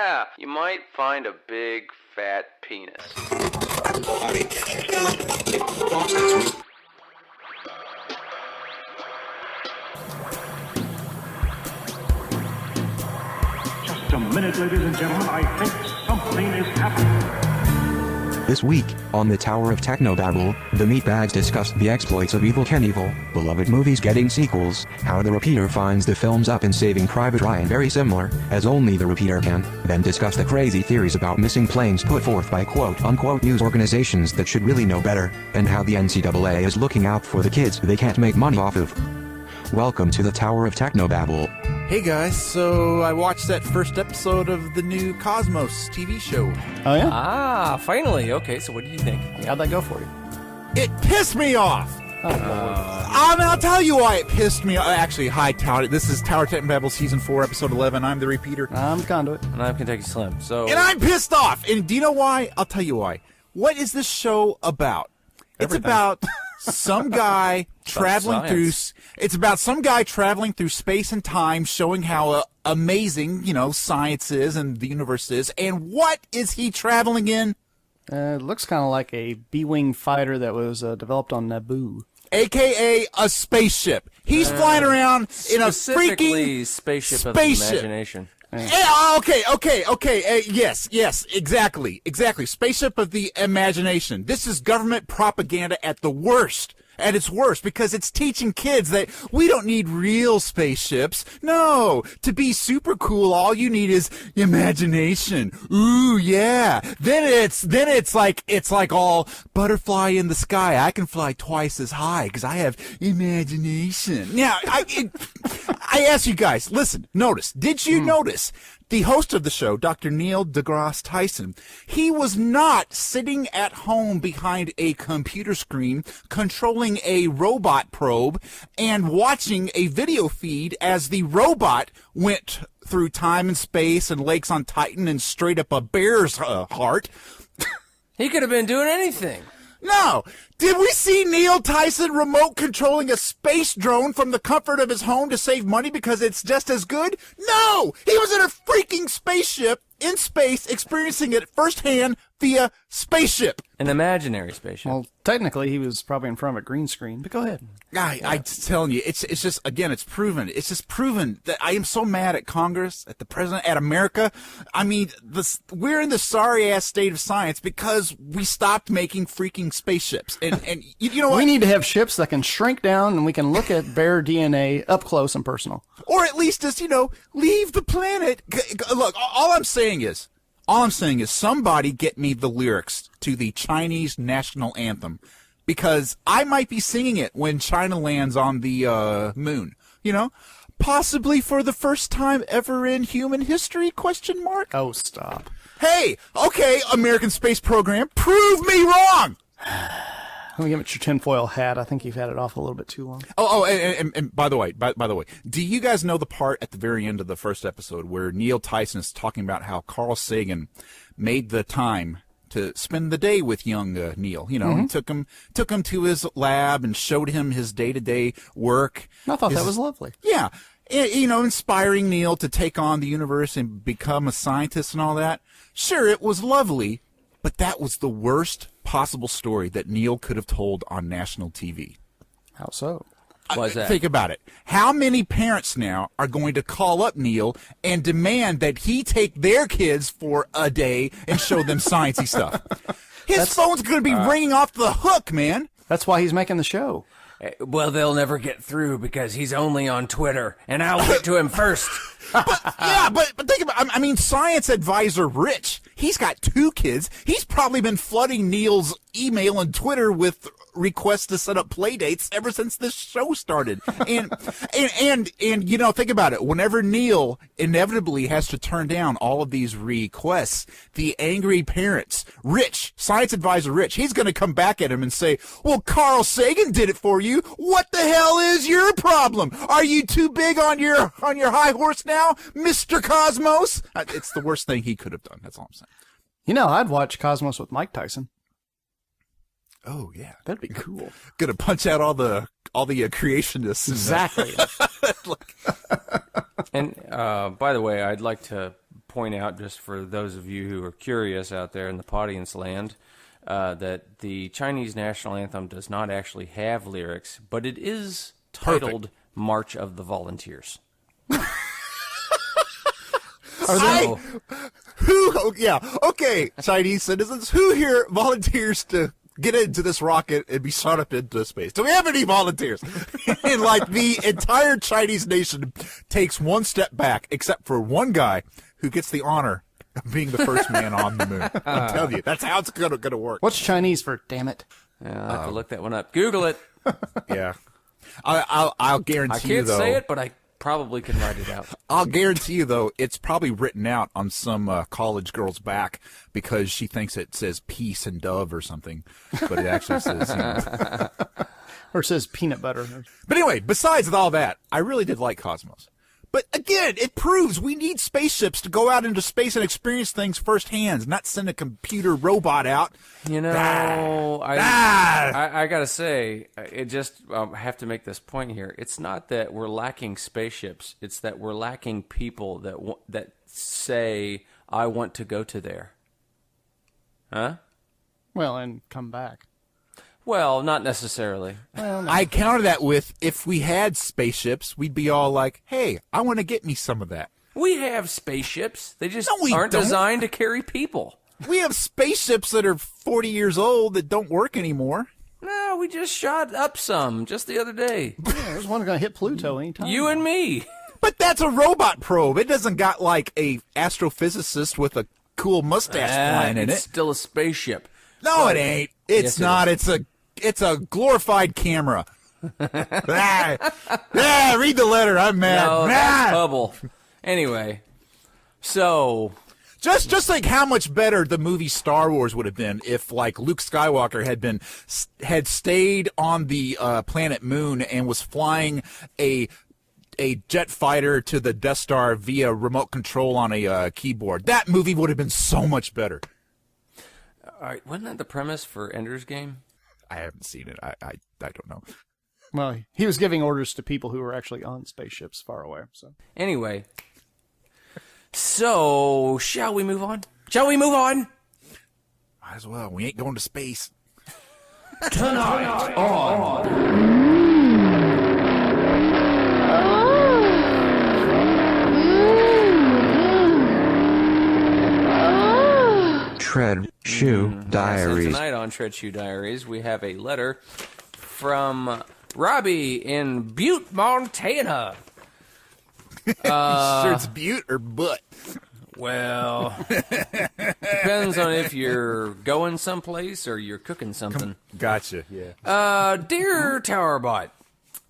Yeah, you might find a big, fat penis. Just a minute, ladies and gentlemen. I think something is happening. This week, on the Tower of Technobabble, the meatbags discussed the exploits of Evel Knievel, beloved movies getting sequels, how the repeater finds the films up in Saving Private Ryan very similar, as only the repeater can, then discuss the crazy theories about missing planes put forth by quote-unquote news organizations that should really know better, and how the NCAA is looking out for the kids they can't make money off of. Welcome to the Tower of Technobabble. Hey guys, so I watched that first episode of the new Cosmos TV show. Oh, yeah? Ah, finally. Okay, so what do you think? How'd that go for you? It pissed me off! I'll tell you why it pissed me off. Actually, hi, Tower. This is Tower Technobabble Season 4, Episode 11. I'm the repeater. I'm Conduit. And I'm Kentucky Slim. So, And I'm pissed off! And do you know why? I'll tell you why. What is this show about? It's about some guy traveling through... It's about some guy traveling through space and time, showing how amazing, science is and the universe is. And what is he traveling in? It looks kind of like a B-wing fighter that was developed on Naboo. AKA a spaceship. He's flying around in a freaking spaceship of the imagination. Yeah, okay. Yes, exactly. Spaceship of the imagination. This is government propaganda at the worst. At its worst, because it's teaching kids that we don't need real spaceships. No, to be super cool, all you need is imagination. Ooh, yeah. Then it's like all butterfly in the sky. I can fly twice as high because I have imagination. Now, I ask you guys, listen, notice. Did you notice? The host of the show, Dr. Neil deGrasse Tyson, he was not sitting at home behind a computer screen controlling a robot probe and watching a video feed as the robot went through time and space and lakes on Titan and straight up a bear's heart. He could have been doing anything. No! Did we see Neil Tyson remote controlling a space drone from the comfort of his home to save money because it's just as good? No! He was in a freaking spaceship in space experiencing it firsthand via spaceship. An imaginary spaceship. Well, technically, he was probably in front of a green screen, but go ahead. I'm telling you, it's just, again, it's proven. It's just proven that I am so mad at Congress, at the president, at America. I mean, we're in the sorry-ass state of science because we stopped making freaking spaceships. And you know what? We need to have ships that can shrink down and we can look at bare DNA up close and personal. Or at least just, leave the planet. Look, all I'm saying is somebody get me the lyrics to the Chinese national anthem, because I might be singing it when China lands on the moon, possibly for the first time ever in human history, ? Oh, stop. Hey, okay, American Space Program, prove me wrong! Let me give it your tinfoil hat. I think you've had it off a little bit too long. And by the way, do you guys know the part at the very end of the first episode where Neil Tyson is talking about how Carl Sagan made the time to spend the day with young Neil? And took him to his lab and showed him his day-to-day work. I thought that was lovely. Yeah. Inspiring Neil to take on the universe and become a scientist and all that. Sure, it was lovely, but that was the worst possible story that Neil could have told on national TV. How so? Why is that? Think about it. How many parents now are going to call up Neil and demand that he take their kids for a day and show them sciencey stuff? His phone's going to be ringing off the hook, man. That's why he's making the show. Well, they'll never get through because he's only on Twitter, and I'll get to him first. but think about it. I mean, science advisor Rich, he's got 2 kids. He's probably been flooding Neil's email and Twitter with requests to set up play dates ever since this show started. And think about it. Whenever Neil inevitably has to turn down all of these requests, the angry parents, Rich, science advisor Rich, he's going to come back at him and say, well, Carl Sagan did it for you. What the hell is your problem? Are you too big on your high horse now, Mr. Cosmos? It's the worst thing he could have done. That's all I'm saying. I'd watch Cosmos with Mike Tyson. Oh yeah, that'd be cool. Gonna punch out all the creationists. Exactly. And by the way, I'd like to point out, just for those of you who are curious out there in the audience land, that the Chinese national anthem does not actually have lyrics, but it is titled March of the Volunteers. Chinese citizens, who here volunteers to get into this rocket and be shot up into space? Do we have any volunteers? And like the entire Chinese nation takes one step back, except for one guy who gets the honor of being the first man on the moon. I'm telling you, that's how it's gonna work. What's Chinese for damn it? I'll have to look that one up. Google it. Yeah, I'll guarantee you, though. I can't say it, but I probably can write it out. I'll guarantee you, though, it's probably written out on some college girl's back because she thinks it says peace and dove or something, but it actually says, Or it says peanut butter. But anyway, besides all that, I really did like Cosmos. But again, it proves we need spaceships to go out into space and experience things firsthand, not send a computer robot out. You know, I gotta say, it just I have to make this point here. It's not that we're lacking spaceships; it's that we're lacking people that say, "I want to go to there." Huh? Well, and come back. Well, not necessarily. Well, no. I counter that with, if we had spaceships, we'd be all like, hey, I want to get me some of that. We have spaceships. They just No, we aren't don't. designed to carry people. We have spaceships that are 40 years old that don't work anymore. No, we just shot up some just the other day. Yeah, there's one going to hit Pluto anytime. You and me. But that's a robot probe. It doesn't got like a astrophysicist with a cool mustache flying in It's it. still a spaceship. No, it ain't. It's Yes, it not. is. It's a glorified camera. Read the letter. I'm mad. No, that's Hubble. Anyway, so Just think how much better the movie Star Wars would have been if, like, Luke Skywalker had stayed on the planet Moon and was flying a jet fighter to the Death Star via remote control on a keyboard. That movie would have been so much better. all right, wasn't that the premise for Ender's Game? I haven't seen it. I don't know. Well, he was giving orders to people who were actually on spaceships far away. So Anyway, so shall we move on? Shall we move on? Might as well. We ain't going to space. Tonight on Tread Shoe Diaries. And tonight on Tread Shoe Diaries, we have a letter from Robbie in Butte, Montana. Sure it's Butte or Butt. Well, depends on if you're going someplace or you're cooking something. Gotcha, yeah. Dear Towerbot,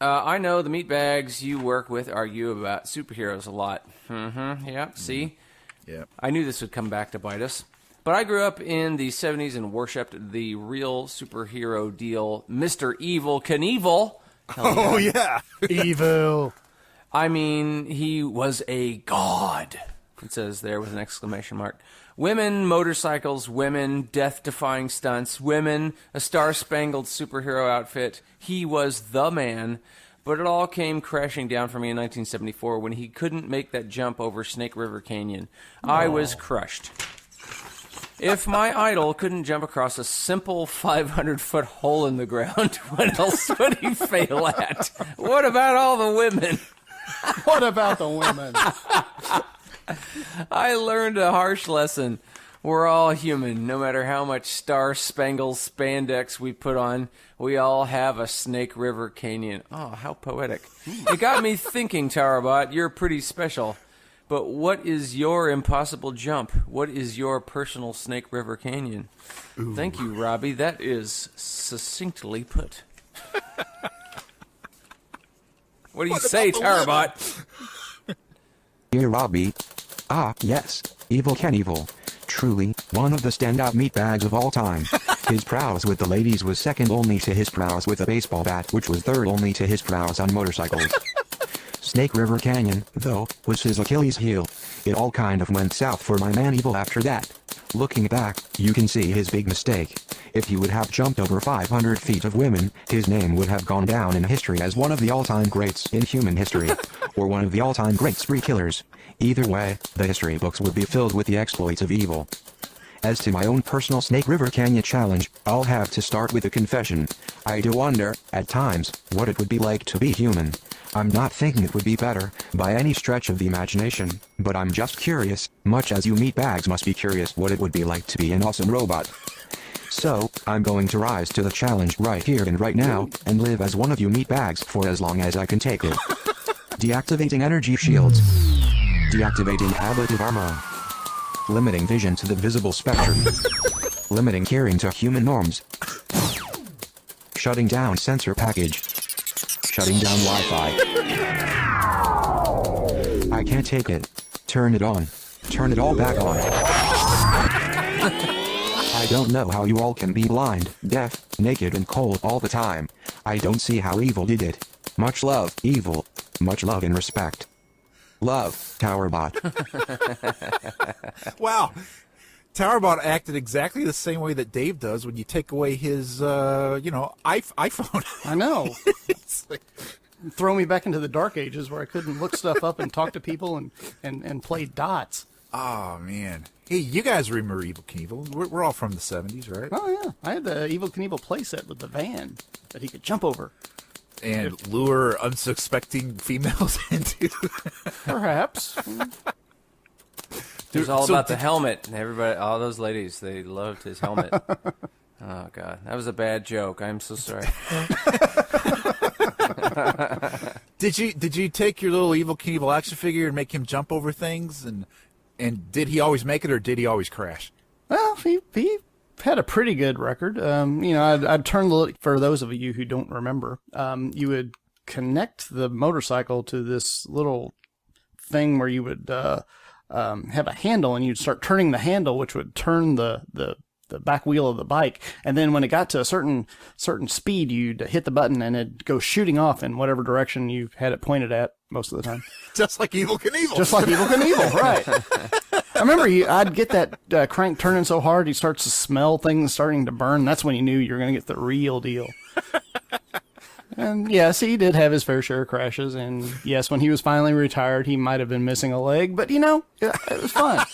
I know the meatbags you work with argue about superheroes a lot. Yeah, see? Yeah. I knew this would come back to bite us. But I grew up in the 70s and worshipped the real superhero deal, Mr. Evel Knievel. Oh, yeah. evil. I mean, he was a god. It says there with an exclamation mark. Women, motorcycles, women, death-defying stunts, women, a star-spangled superhero outfit. He was the man. But it all came crashing down for me in 1974 when he couldn't make that jump over Snake River Canyon. I was crushed. If my idol couldn't jump across a simple 500-foot hole in the ground, what else would he fail at? What about all the women? What about the women? I learned a harsh lesson. We're all human. No matter how much star-spangled spandex we put on, we all have a Snake River Canyon. Oh, how poetic. It got me thinking, Towerbot, you're pretty special. But what is your impossible jump? What is your personal Snake River Canyon? Ooh. Thank you, Robbie. That is succinctly put. What do you say, Towerbot? Dear Robbie. Ah, yes. Evel Knievel. Truly, one of the standout meatbags of all time. His prowess with the ladies was second only to his prowess with a baseball bat, which was third only to his prowess on motorcycles. Snake River Canyon, though, was his Achilles heel. It all kind of went south for my man Evel after that. Looking back, you can see his big mistake. If he would have jumped over 500 feet of women, his name would have gone down in history as one of the all-time greats in human history, or one of the all-time great spree killers. Either way, the history books would be filled with the exploits of evil. As to my own personal Snake River Canyon challenge, I'll have to start with a confession. I do wonder, at times, what it would be like to be human. I'm not thinking it would be better, by any stretch of the imagination, but I'm just curious, much as you meatbags must be curious what it would be like to be an awesome robot. So, I'm going to rise to the challenge right here and right now, and live as one of you meatbags for as long as I can take it. Deactivating energy shields. Deactivating ablative armor. Limiting vision to the visible spectrum. Limiting hearing to human norms. Shutting down sensor package. Shutting down Wi-Fi. I can't take it. Turn it on. Turn it all back on. I don't know how you all can be blind, deaf, naked and cold all the time. I don't see how evil did it. Much love, evil. Much love and respect. Love, TowerBot. Wow. TowerBot acted exactly the same way that Dave does when you take away his, iPhone. I know. It's like, Throw me back into the dark ages where I couldn't look stuff up and talk to people and play dots. oh, man. Hey, you guys remember Evel Knievel? We're all from the 70s, right? Oh, yeah. I had the Evel Knievel playset with the van that he could jump over. And lure unsuspecting females into. Perhaps. It was all about the helmet. And everybody, all those ladies, they loved his helmet. Oh, God. That was a bad joke. I'm so sorry. Did you take your little Evel Knievel action figure and make him jump over things? And did he always make it, or did he always crash? Well, he had a pretty good record. I'd turn for those of you who don't remember, you would connect the motorcycle to this little thing where you would have a handle, and you'd start turning the handle, which would turn the back wheel of the bike. And then when it got to a certain speed, you'd hit the button and it'd go shooting off in whatever direction you had it pointed at most of the time. Just like Evel Knievel. Just like Evel Knievel, right. I remember I'd get that crank turning so hard, he starts to smell things starting to burn. That's when you knew you were going to get the real deal. And yes, he did have his fair share of crashes. And yes, when he was finally retired, he might have been missing a leg. But, it was fun.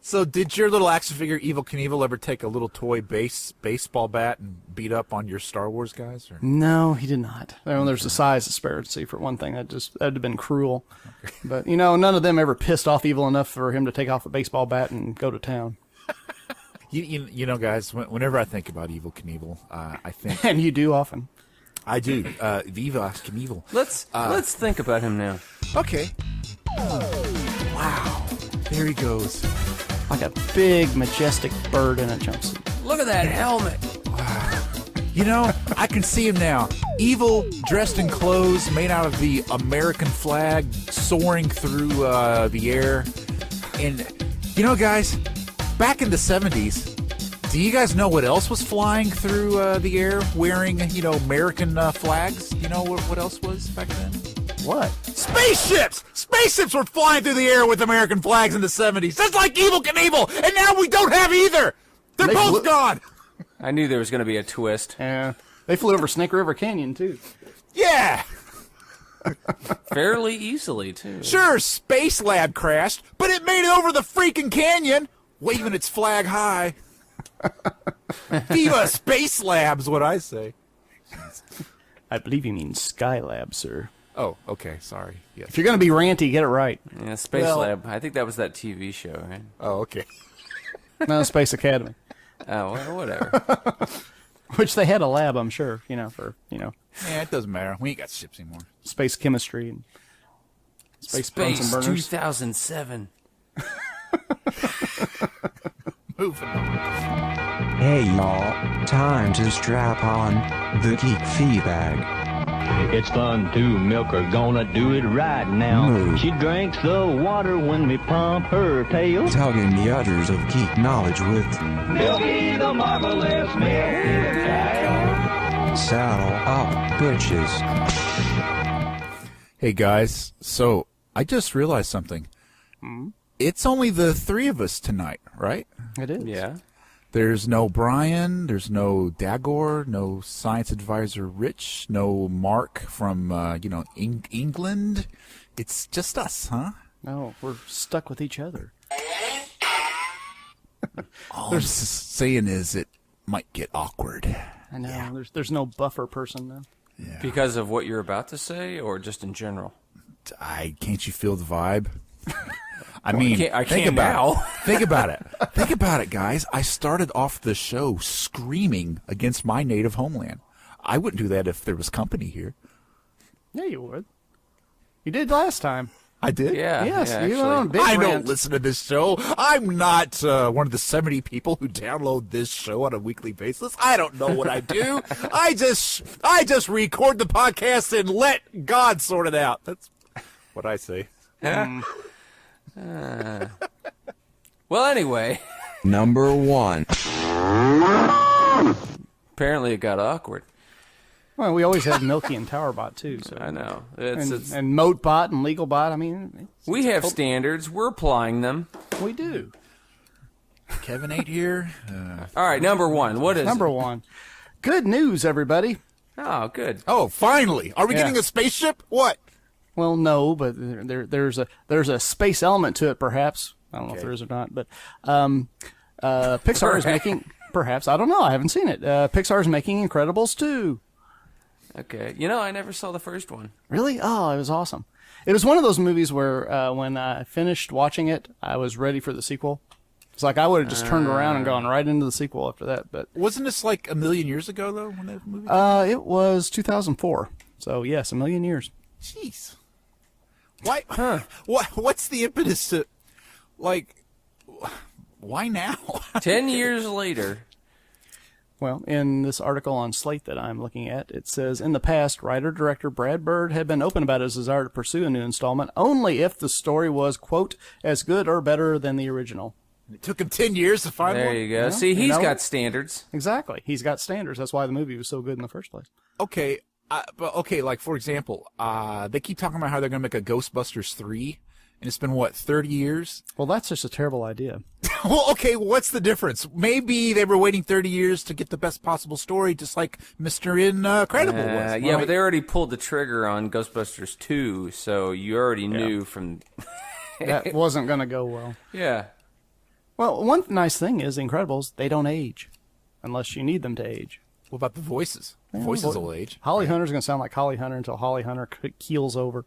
So did your little action figure Evel Knievel ever take a little toy baseball bat and beat up on your Star Wars guys? Or? No, he did not. There's a size disparity for one thing. That'd have been cruel. Okay. But, none of them ever pissed off Evel enough for him to take off a baseball bat and go to town. Guys, whenever I think about Evel Knievel, I think... And you do often. I do. Viva Knievel. Let's think about him now. Okay. Wow. There he goes. Like a big, majestic bird in a jumpsuit. Look at that helmet. I can see him now. Evil, dressed in clothes made out of the American flag, soaring through the air. And, guys, back in the 70s, do you guys know what else was flying through the air wearing, American flags? You know what else was back then? What? Spaceships! Spaceships were flying through the air with American flags in the 70s. Just like Evel Knievel! And now we don't have either! They're both gone! I knew there was going to be a twist. Yeah. They flew over Snake River Canyon, too. Yeah! Fairly easily, too. Sure, Space Lab crashed, but it made it over the freaking canyon, waving its flag high. Viva Space Lab's what I say. I believe you mean Skylab, sir. Oh, okay, sorry. Yes. If you're going to be ranty, get it right. Yeah, Space Lab. I think that was that TV show, right? Oh, okay. No, Space Academy. Oh, well, whatever. Which they had a lab, I'm sure, for. Yeah, it doesn't matter. We ain't got ships anymore. Space chemistry and space Space Bunsen burners. 2007. Moving on. Hey y'all, time to strap on the geek feedbag. It's fun to milk her, gonna do it right now. Moo. She drinks the water when we pump her tail. Tugging the udders of geek knowledge with Milky the marvelous, Milky the cow. Saddle Up Bitches. Hey, guys. So, I just realized something. It's only the three of us tonight, right? It is. Yeah. There's no Brian. There's no Dagor. No science advisor Rich. No Mark from England. It's just us, huh? No, we're stuck with each other. All I'm saying is it might get awkward. I know. Yeah. There's no buffer person though. Yeah. Because of what you're about to say, or just in general? Can't you feel the vibe? I mean, I can't now. Think about it. Think about it, guys. I started off the show screaming against my native homeland. I wouldn't do that if there was company here. Yeah, you would. You did last time. I did? Yeah. Yes, yeah, you were on a big I rant. don't listen to this show. I'm not one of the 70 people who download this show on a weekly basis. I don't know what I do. I just record the podcast and let God sort it out. That's what I say. Well, anyway. Number 1. Apparently it got awkward. Well, we always had Milky and Towerbot too. So I know. And Motebot and LegalBot. I mean, we have standards. We're applying them. We do. Kevin ain't here. All right, number 1. What is Number it? 1? Good news, everybody. Oh, good. Oh, finally. Are we getting a spaceship? What? Well, no, but there's a space element to it, perhaps. I don't know if there is or not, but Pixar is making. Perhaps, I don't know. I haven't seen it. Pixar is making Incredibles 2. Okay. You know, I never saw the first one. Really? Oh, it was awesome. It was one of those movies where when I finished watching it, I was ready for the sequel. It's like I would have just turned around and gone right into the sequel after that. But wasn't this like a million years ago, though, when that movie? It was 2004. So, yes, a million years. Jeez. Why? What's the impetus to, like, why now? 10 years later. Well, in this article on Slate that I'm looking at, it says, in the past, writer-director Brad Bird had been open about his desire to pursue a new installment only if the story was, quote, as good or better than the original. It took him 10 years to find one. There you go. See, he's got standards. Exactly. He's got standards. That's why the movie was so good in the first place. Okay, like, for example, they keep talking about how they're going to make a Ghostbusters 3, and it's been, 30 years? Well, that's just a terrible idea. Well, okay, what's the difference? Maybe they were waiting 30 years to get the best possible story, just like Mr. Incredible was. Yeah, but they already pulled the trigger on Ghostbusters 2, so you already knew from... That wasn't going to go well. Yeah. Well, one nice thing is, The Incredibles, they don't age, unless you need them to age. What about the voices? The voices will age. Holly Hunter's going to sound like Holly Hunter until Holly Hunter keels over.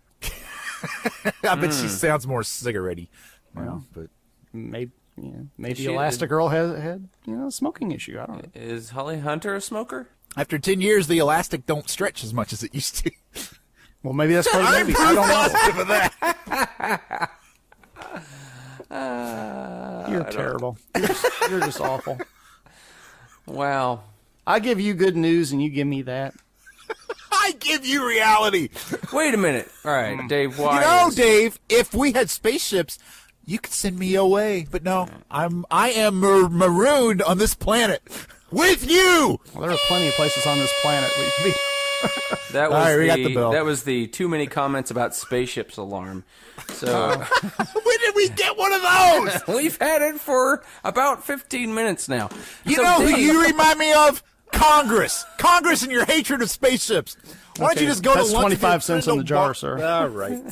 I bet she sounds more cigarette-y. Well, but maybe Elastigirl had a smoking issue. I don't know. Is Holly Hunter a smoker? after 10 years, the elastic don't stretch as much as it used to. Well, maybe that's part of the movie. I don't know. Positive of that. You're terrible. You're just awful. Wow. I give you good news and you give me that. I give you reality. Wait a minute. All right, Dave, why? You know, Dave, if we had spaceships, you could send me away. But no, I am marooned on this planet with you. Well, there are plenty of places on this planet where you could be. That was All right, we got the bill. That was the too many comments about spaceships alarm. So When did we get one of those? we've had it for about 15 minutes now. You So, know who Dave, you remind me of? Congress. Congress and your hatred of spaceships. Why don't you just go That's to lunch 25 cents in the jar, sir. All right.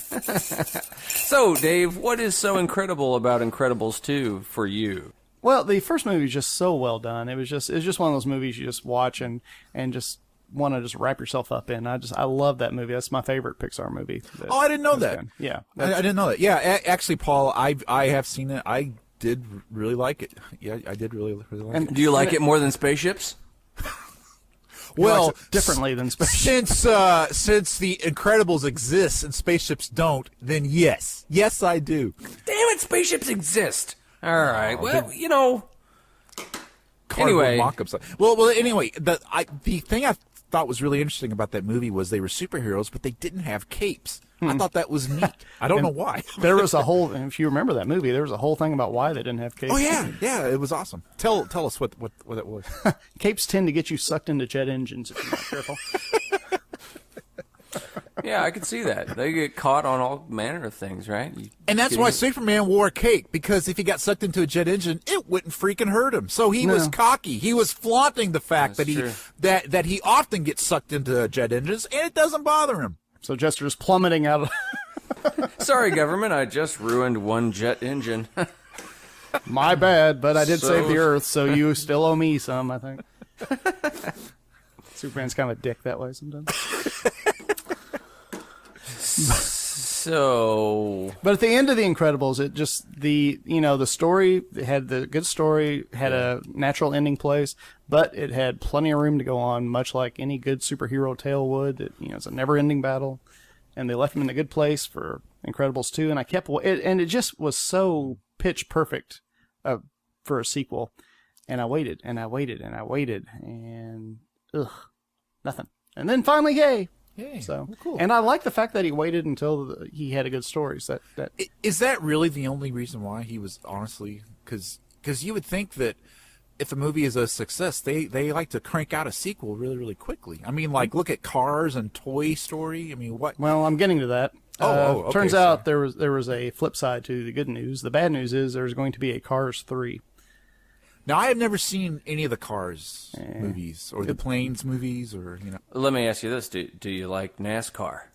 So, Dave, what is so incredible about Incredibles 2 for you? Well, the first movie is just so well done. It was just one of those movies you just watch and just want to just wrap yourself up in. I love that movie. That's my favorite Pixar movie. Oh, I didn't know that. Done. Yeah. I didn't know that. Yeah, actually, Paul, I have seen it. I did really like it. Yeah, I did really like it. Do you like it more than spaceships? Well, differently than space. since the Incredibles exists and spaceships don't, then yes, I do. Damn it, spaceships exist. All right. Well, you know. Cardboard Anyway. mock-ups. Well. Anyway, the thing I thought was really interesting about that movie was they were superheroes, but they didn't have capes. I thought that was neat. I don't know why. There was a whole, if you remember that movie, there was a whole thing about why they didn't have capes. Oh yeah, it was awesome. Tell us what it was. Capes tend to get you sucked into jet engines if you're not careful. Yeah, I could see that. They get caught on all manner of things, right? And that's why Superman wore a cape, because if he got sucked into a jet engine, it wouldn't freaking hurt him. So he was cocky. He was flaunting the fact that he often gets sucked into jet engines, and it doesn't bother him. So Jester's plummeting out of... Sorry, government, I just ruined one jet engine. My bad, but I did save the Earth, so you still owe me some, I think. Superman's kind of a dick that way sometimes. But at the end of The Incredibles, it just, the story, it had the good story, had a natural ending place, but it had plenty of room to go on, much like any good superhero tale would. It's a never-ending battle, and they left him in a good place for Incredibles 2, and I kept and it just was so pitch perfect for a sequel, and I waited, and I waited, and I waited, and nothing. And then finally, yay! So cool. And I like the fact that he waited until he had a good story. So is that really the only reason why he was, honestly? Because you would think that if a movie is a success, they like to crank out a sequel really, really quickly. I mean, like, look at Cars and Toy Story. I mean, what? Well, I'm getting to that. Okay, turns out there was a flip side to the good news. The bad news is there's going to be a Cars 3. Now, I have never seen any of the Cars movies or the Planes movies, or Let me ask you this: Do you like NASCAR?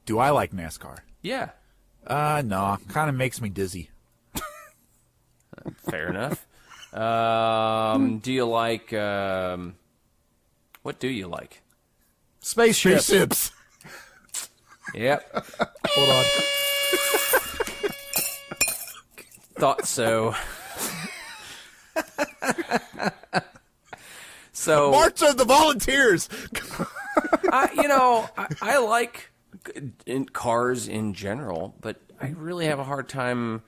Do I like NASCAR? Yeah. No, kind of makes me dizzy. Fair enough. Do you like? What do you like? Spaceships. Yep. Hold on. Thought so. So March of the Volunteers. I like cars in general, but I really have a hard time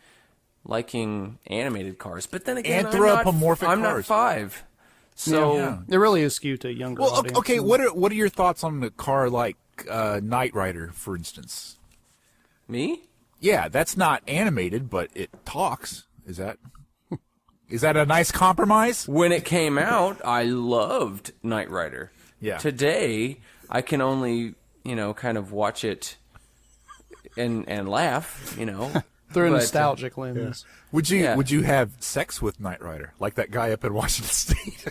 liking animated cars. But then again, Anthropomorphic I'm cars. not 5, so It really is skewed to a younger audience. Okay. What are your thoughts on the car like Knight Rider, for instance? Me? Yeah, that's not animated, but it talks. Is that a nice compromise? When it came out, I loved Knight Rider. Yeah. Today, I can only, kind of watch it and laugh, Through a nostalgic lens. Yeah. Would you have sex with Knight Rider, like that guy up in Washington State?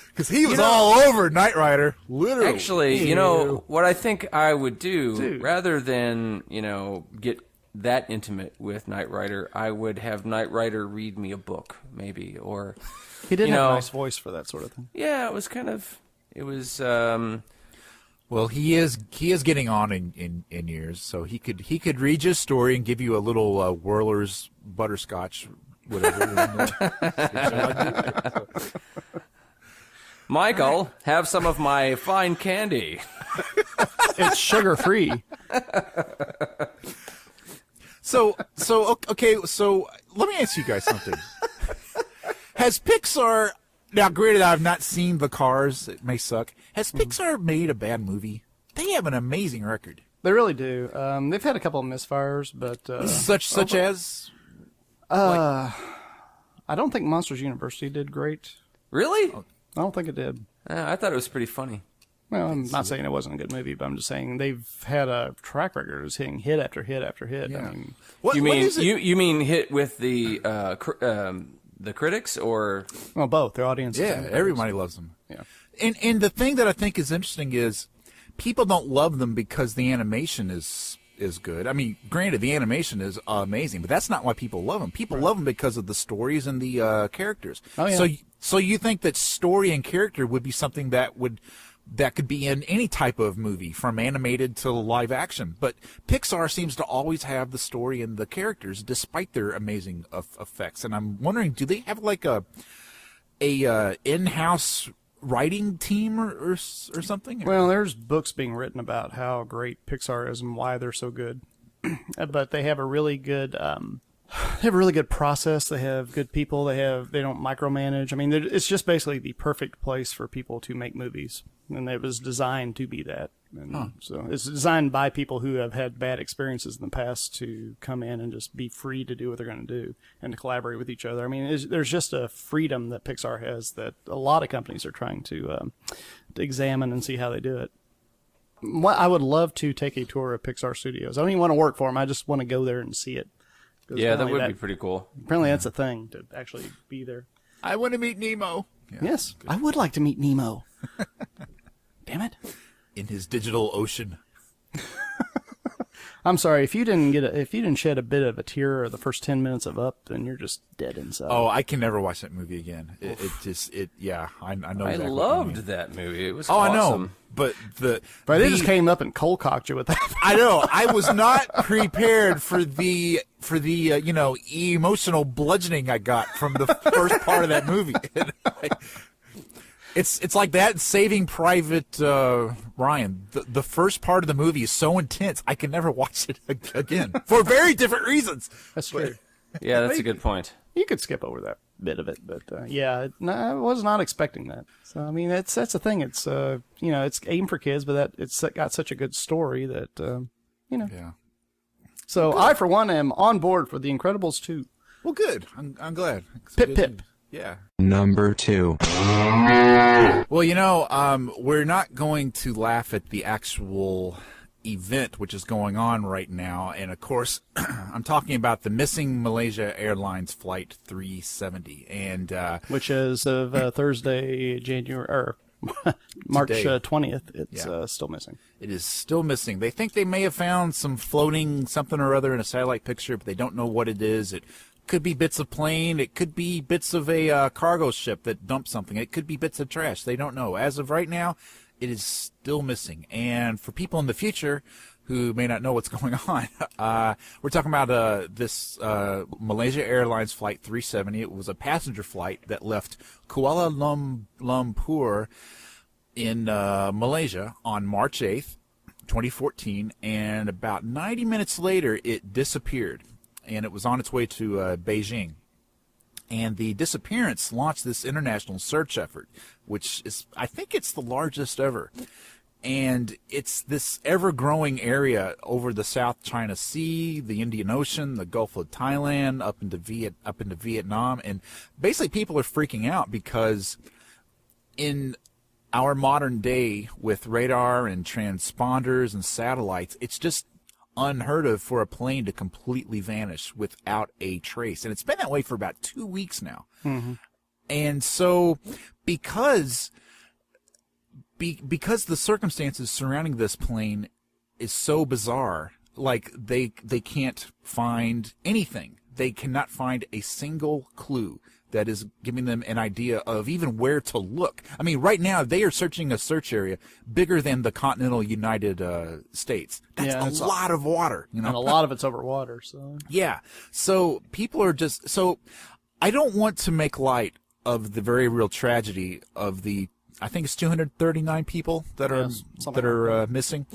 Because he was all over Knight Rider, literally. Actually, what I think I would do, rather than, get that intimate with Knight Rider, I would have Knight Rider read me a book, maybe, or he did have a nice voice for that sort of thing. Yeah, it was. Well, he is getting on in years, so he could read you a story and give you a little Whirlers butterscotch, whatever. Michael, have some of my fine candy. It's sugar-free. So let me ask you guys something. Has Pixar, now granted I've not seen the Cars, it may suck, has Pixar made a bad movie? They have an amazing record. They really do. They've had a couple of misfires, but... such as? I don't think Monsters University did great. Really? I don't think it did. I thought it was pretty funny. Well, I'm not saying it wasn't a good movie, but I'm just saying they've had a track record of hitting hit after hit after hit. Yeah. I mean, you mean hit with the critics, or? Well, both. Their audience. Yeah, everybody loves them. Yeah. And the thing that I think is interesting is people don't love them because the animation is good. I mean, granted, the animation is amazing, but that's not why people love them. People love them because of the stories and the characters. Oh, yeah. So you think that story and character would be something that could be in any type of movie, from animated to live action. But Pixar seems to always have the story and the characters, despite their amazing effects. And I'm wondering, do they have like a in-house writing team or something? Well, there's books being written about how great Pixar is and why they're so good. But they have a really good process. They have good people. They don't micromanage. I mean, it's just basically the perfect place for people to make movies. and it was designed to be that. And so it's designed by people who have had bad experiences in the past to come in and just be free to do what they're going to do and to collaborate with each other. I mean, there's just a freedom that Pixar has that a lot of companies are trying to examine and see how they do it. I would love to take a tour of Pixar Studios. I don't even want to work for them. I just want to go there and see it. Yeah, that would be pretty cool. Apparently that's a thing, to actually be there. I want to meet Nemo. Yeah. Yes, good. I would like to meet Nemo. Damn it. In his digital ocean. I'm sorry, if you didn't shed a bit of a tear the first 10 minutes of Up, then you're just dead inside. Oh, I can never watch that movie again. I know. I exactly loved that movie. It was awesome. awesome. I know, but they just came up and cold cocked you with that. I know. I was not prepared for the emotional bludgeoning I got from the first part of that movie. It's like that in Saving Private Ryan. The first part of the movie is so intense, I can never watch it again for very different reasons. That's true. Yeah, that's a good point. You could skip over that bit of it, but I was not expecting that. So I mean, that's the thing. It's it's aimed for kids, but it's got such a good story that Yeah. So good. I, for one, am on board for The Incredibles 2. Well, good. I'm glad. Pip pip. Yeah. Number 2. Well, we're not going to laugh at the actual event which is going on right now, and of course, I'm talking about the missing Malaysia Airlines Flight 370, and which is of Thursday, March 20th. It's still missing. It is still missing. They think they may have found some floating something or other in a satellite picture, but they don't know what it is. It could be bits of plane. It could be bits of a cargo ship that dumped something. It could be bits of trash. They don't know. As of right now, it is still missing. And for people in the future who may not know what's going on, we're talking about this Malaysia Airlines Flight 370. It was a passenger flight that left Kuala Lumpur in Malaysia on March 8th, 2014, and about 90 minutes later, it disappeared. And it was on its way to Beijing. And the disappearance launched this international search effort, which is, I think it's the largest ever. And it's this ever-growing area over the South China Sea, the Indian Ocean, the Gulf of Thailand, up into Vietnam. And basically people are freaking out because in our modern day with radar and transponders and satellites, it's just unheard of for a plane to completely vanish without a trace. And it's been that way for about 2 weeks now. Mm-hmm. And so because the circumstances surrounding this plane is so bizarre, like they can't find anything. They cannot find a single clue that is giving them an idea of even where to look. I mean, right now, they are searching a search area bigger than the continental United States. That's a lot of water. And a lot of it's over water. So yeah. So people are just... So I don't want to make light of the very real tragedy of the... I think it's 239 people that are missing.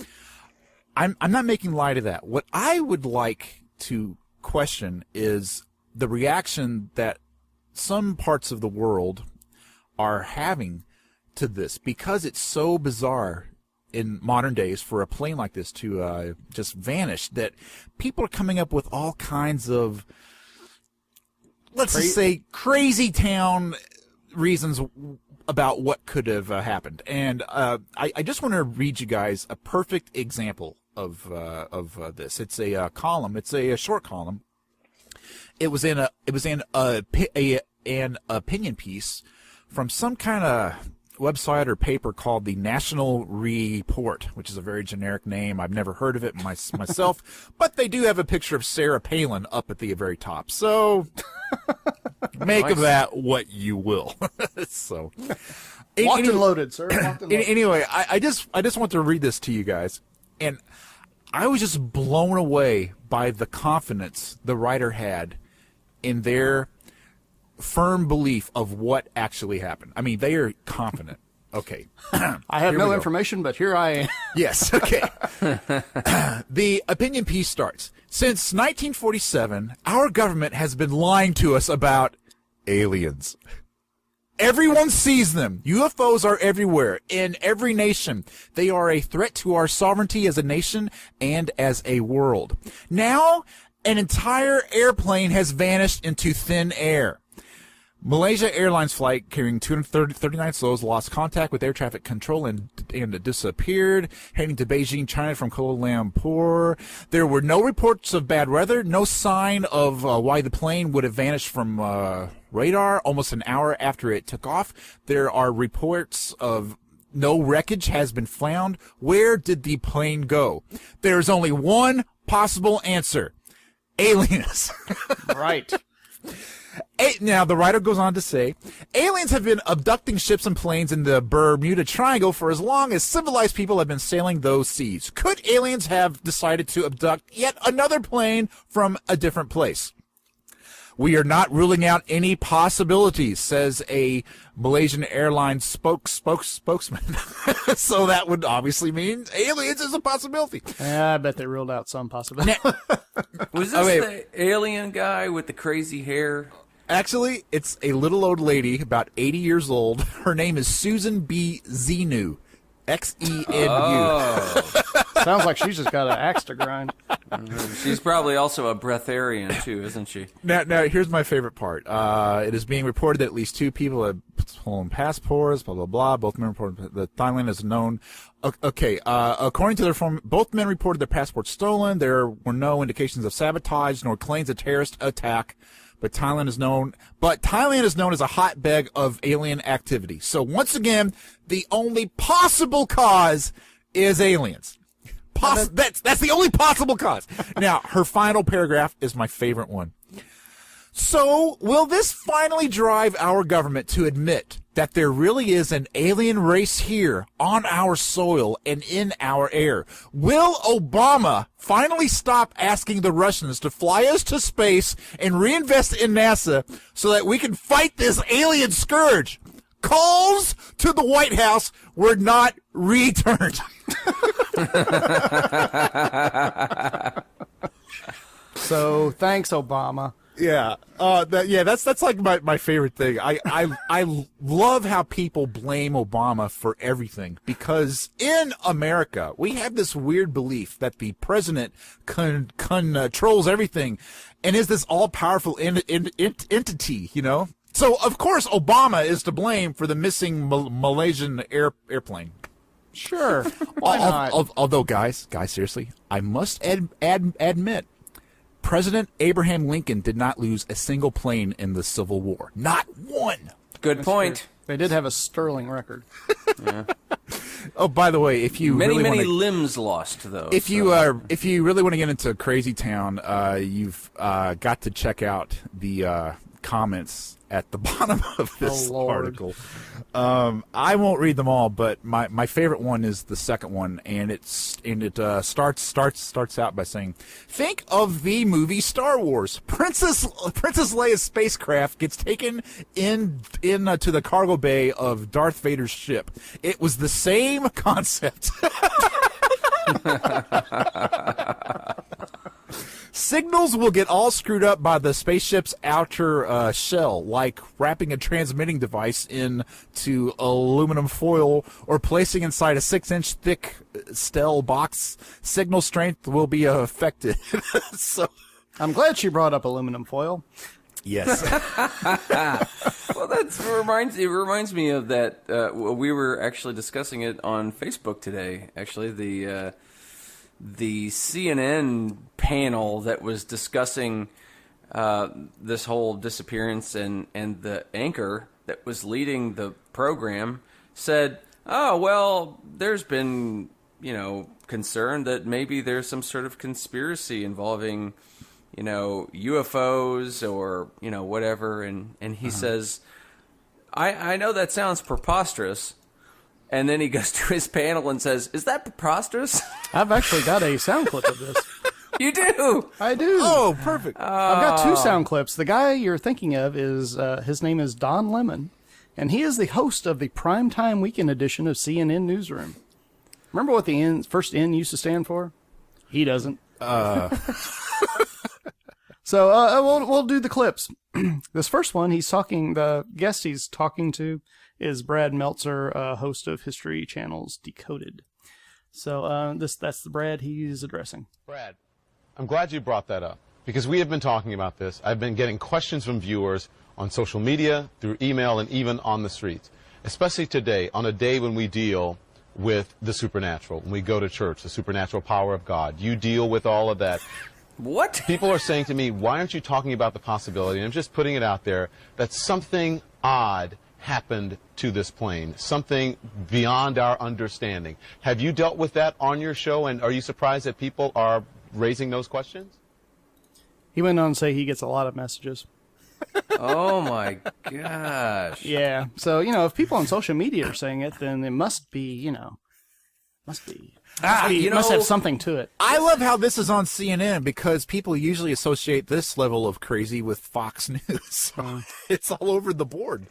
I'm not making light of that. What I would like to question is the reaction that some parts of the world are having to this, because it's so bizarre in modern days for a plane like this to just vanish, that people are coming up with all kinds of, let's just say, crazy town reasons about what could have happened. And I just want to read you guys a perfect example of this. It's a column. It's a short column. It was in an opinion piece from some kind of website or paper called the National Report, which is a very generic name. I've never heard of it myself, but they do have a picture of Sarah Palin up at the very top. So make of that what you will. So locked and loaded, sir. Locked and loaded. Anyway, I just want to read this to you guys, and I was just blown away by the confidence the writer had in their firm belief of what actually happened. I mean, they are confident. Okay. I have no information, but here I am. Yes, okay. The opinion piece starts. Since 1947, our government has been lying to us about aliens. Everyone sees them. UFOs are everywhere, in every nation. They are a threat to our sovereignty as a nation and as a world. Now, an entire airplane has vanished into thin air. Malaysia Airlines Flight carrying 239 souls lost contact with air traffic control and disappeared, heading to Beijing, China from Kuala Lumpur. There were no reports of bad weather, no sign of why the plane would have vanished from radar almost an hour after it took off. There are reports of no wreckage has been found. Where did the plane go? There's only one possible answer. Aliens. Right. Now, the writer goes on to say, aliens have been abducting ships and planes in the Bermuda Triangle for as long as civilized people have been sailing those seas. Could aliens have decided to abduct yet another plane from a different place? We are not ruling out any possibilities, says a Malaysian Airlines spokesman. So that would obviously mean aliens is a possibility. Yeah, I bet they ruled out some possibility. Was this the alien guy with the crazy hair? Actually, it's a little old lady, about 80 years old. Her name is Susan B. Xenu. Xenu. Oh. Sounds like she's just got an axe to grind. She's probably also a breatharian, too, isn't she? Now, here's my favorite part. It is being reported that at least 2 people have stolen passports, blah, blah, blah. Both men reported that Thailand is known. Okay, according to their form, both men reported their passports stolen. There were no indications of sabotage nor claims of terrorist attack. But Thailand is known as a hotbed of alien activity. So once again, the only possible cause is aliens. That's the only possible cause. Now, her final paragraph is my favorite one. So, will this finally drive our government to admit that there really is an alien race here on our soil and in our air? Will Obama finally stop asking the Russians to fly us to space and reinvest in NASA so that we can fight this alien scourge? Calls to the White House were not returned. So, thanks, Obama. Yeah, that's like my favorite thing. I love how people blame Obama for everything, because in America we have this weird belief that the president controls everything and is this all powerful entity, you know. So of course Obama is to blame for the missing Malaysian airplane. Sure, why not? Although guys, seriously, I must admit, President Abraham Lincoln did not lose a single plane in the Civil War. Not one. Good point. They did have a sterling record. Yeah. Oh, by the way, if you many really limbs lost though. if you really want to get into Crazy Town, you've got to check out the comments at the bottom of this article. I won't read them all, but my favorite one is the second one, and it starts out by saying, "Think of the movie Star Wars. Princess Leia's spacecraft gets taken in to the cargo bay of Darth Vader's ship. It was the same concept." Signals will get all screwed up by the spaceship's outer shell, like wrapping a transmitting device into aluminum foil or placing inside a 6-inch thick steel box. Signal strength will be affected. So, I'm glad she brought up aluminum foil. yes. Well, it reminds me of that. We were actually discussing it on Facebook today. Actually, the CNN panel that was discussing this whole disappearance and the anchor that was leading the program said, "Oh, well, there's been, concern that maybe there's some sort of conspiracy involving, UFOs or, whatever." And he says, I know that sounds preposterous. And then he goes to his panel and says, "Is that preposterous?" I've actually got a sound clip of this. You do? I do. Oh, perfect. I've got 2 sound clips. The guy you're thinking of is, his name is Don Lemon, and he is the host of the primetime weekend edition of CNN Newsroom. Remember what the first N used to stand for? He doesn't. So we'll do the clips. This first one, the guest he's talking to is Brad Meltzer, host of History Channel's Decoded. So that's the Brad he's addressing. Brad, I'm glad you brought that up because we have been talking about this. I've been getting questions from viewers on social media, through email, and even on the streets, especially today, on a day when we deal with the supernatural. When we go to church, the supernatural power of God. You deal with all of that. What? People are saying to me, why aren't you talking about the possibility, and I'm just putting it out there, that something odd happened to this plane, something beyond our understanding. Have you dealt with that on your show, and are you surprised that people are raising those questions? He went on to say he gets a lot of messages. Oh my gosh. Yeah. So, if people on social media are saying it, then it must be, must have something to it. I love how this is on CNN because people usually associate this level of crazy with Fox News. So it's all over the board.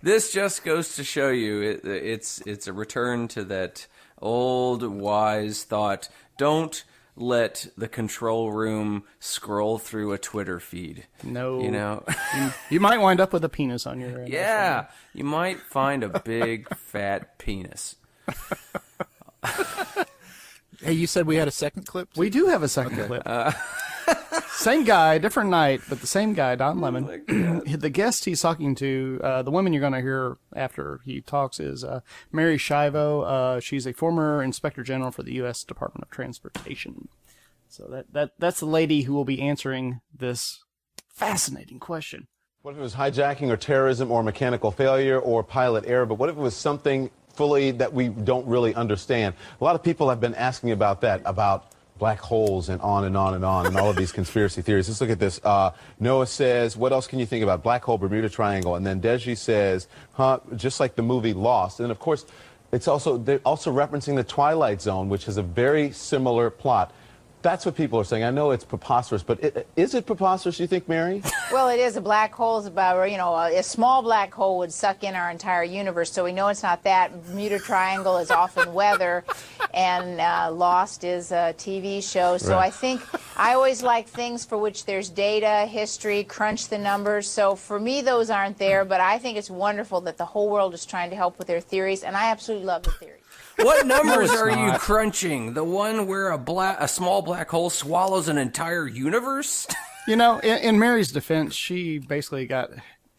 This just goes to show you it's a return to that old wise thought. Don't let the control room scroll through a Twitter feed. No. You might wind up with a penis on your head. Yeah. You might find a big fat penis. Hey, you said we had a second clip? We do have a second clip. Same guy, different night, but the same guy, Don Lemon. The guest he's talking to, the woman you're going to hear after he talks is Mary Shivo. She's a former Inspector General for the U.S. Department of Transportation. So that's the lady who will be answering this fascinating question. What if it was hijacking or terrorism or mechanical failure or pilot error, but what if it was something fully that we don't really understand? A lot of people have been asking about that, about black holes and on and on and on and all of these conspiracy theories. Let's look at this. Noah says, what else can you think about? Black hole, Bermuda Triangle. And then Deji says, just like the movie Lost. And of course, they're also referencing the Twilight Zone, which has a very similar plot. That's what people are saying. I know it's preposterous, but is it preposterous, you think, Mary? Well, it is. A black hole is about, a small black hole would suck in our entire universe, so we know it's not that. Bermuda Triangle is often weather, and Lost is a TV show. So Right. I think I always like things for which there's data, history, crunch the numbers. So for me, those aren't there, but I think it's wonderful that the whole world is trying to help with their theories, and I absolutely love the theories. What numbers it's are you not. crunching? The one where a small black hole swallows an entire universe? In Mary's defense, she basically got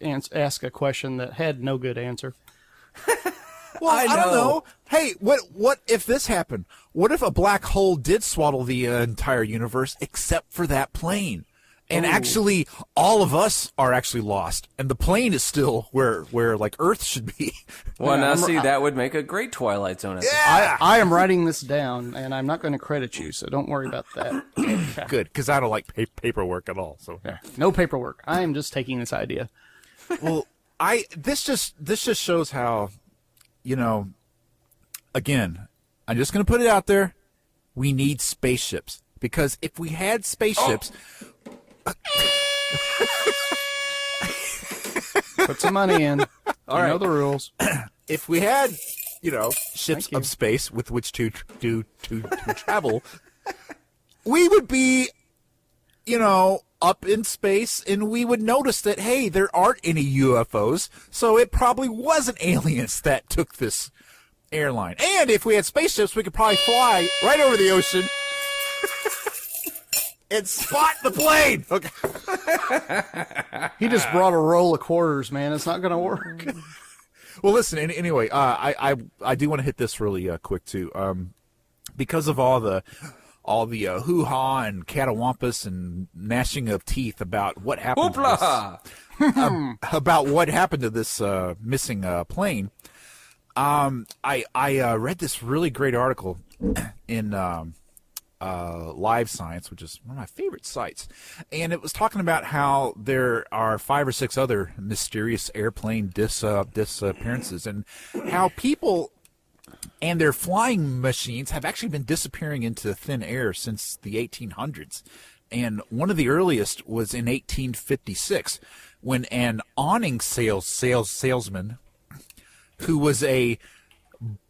asked a question that had no good answer. Well, I don't know. Hey, what if this happened? What if a black hole did swallow the entire universe except for that plane? And actually, all of us are actually lost, and the plane is still where like Earth should be. Well, now see, that would make a great Twilight Zone episode. Yeah. I am writing this down, and I'm not going to credit you, so don't worry about that. Good, because I don't like paperwork at all. So No paperwork. I am just taking this idea. Well, this just shows how, again, I'm just going to put it out there. We need spaceships, because if we had spaceships. Put some money in. All right. Know the rules. If we had, ships of space with which to travel, we would be, up in space, and we would notice that, hey, there aren't any UFOs, so it probably wasn't aliens that took this airline. And if we had spaceships, we could probably fly right over the ocean and spot the plane. Okay. He just brought a roll of quarters, man. It's not going to work. Well, listen. Anyway, I do want to hit this really quick too, because of all the hoo-ha and catawampus and gnashing of teeth about what happened. About what happened to this missing plane. I read this really great article in Live Science, which is one of my favorite sites, and it was talking about how there are 5 or 6 other mysterious airplane disappearances, and how people and their flying machines have actually been disappearing into thin air since the 1800s. And one of the earliest was in 1856, when an awning salesman who was a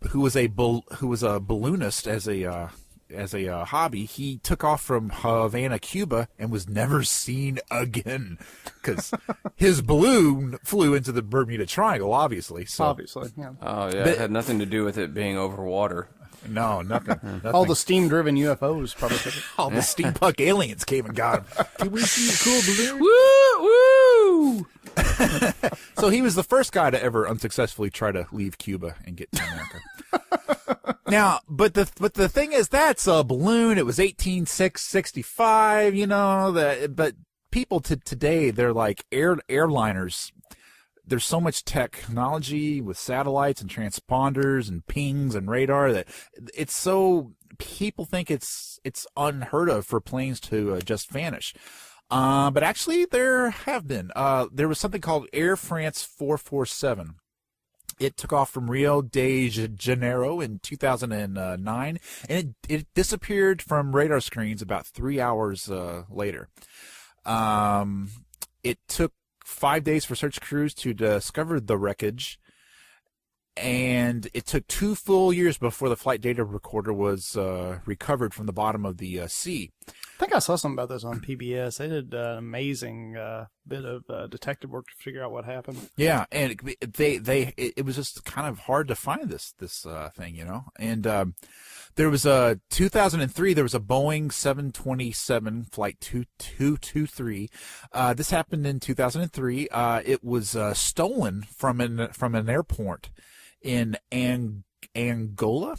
balloonist as a hobby, he took off from Havana, Cuba, and was never seen again because his balloon flew into the Bermuda Triangle, obviously. So. Obviously, yeah. Oh, yeah. It had nothing to do with it being over water. No, nothing. All the steam-driven UFOs probably took it. All the steampunk aliens came and got him. Can we see a cool balloon? Woo! Woo! So he was the first guy to ever unsuccessfully try to leave Cuba and get to America. Now, but the thing is, that's a balloon. It was 1865, you know. But people today, they're like airliners. There's so much technology with satellites and transponders and pings and radar that it's so people think it's unheard of for planes to just vanish. But actually, there have been. There was something called Air France 447. It took off from Rio de Janeiro in 2009, and it disappeared from radar screens about 3 hours later. It took 5 days for search crews to discover the wreckage, and it took 2 full years before the flight data recorder was recovered from the bottom of the sea. I think I saw something about this on PBS. They did an amazing bit of detective work to figure out what happened. Yeah, and it was just kind of hard to find this thing, you know. And there was 2003. There was a Boeing 727 flight 2223. This happened in 2003. It was stolen from an airport in Angola.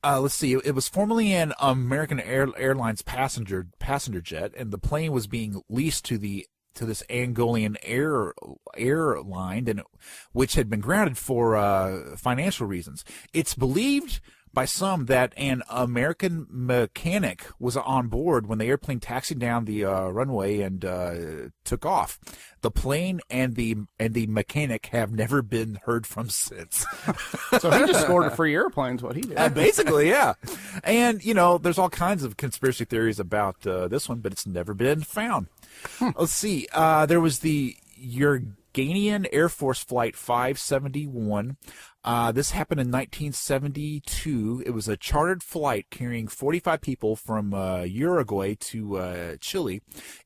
Let's see. It was formerly an American Airlines passenger jet, and the plane was being leased to this Angolan airline, and which had been grounded for financial reasons. It's believed by some that an American mechanic was on board when the airplane taxied down the runway and took off. The plane and the mechanic have never been heard from since. So he just scored a free airplane, is what he did. Basically, yeah. And, you know, there's all kinds of conspiracy theories about this one, but it's never been found. Let's see. There was the Ganian Air Force Flight 571. This happened in 1972. It was a chartered flight carrying 45 people from Uruguay to Chile.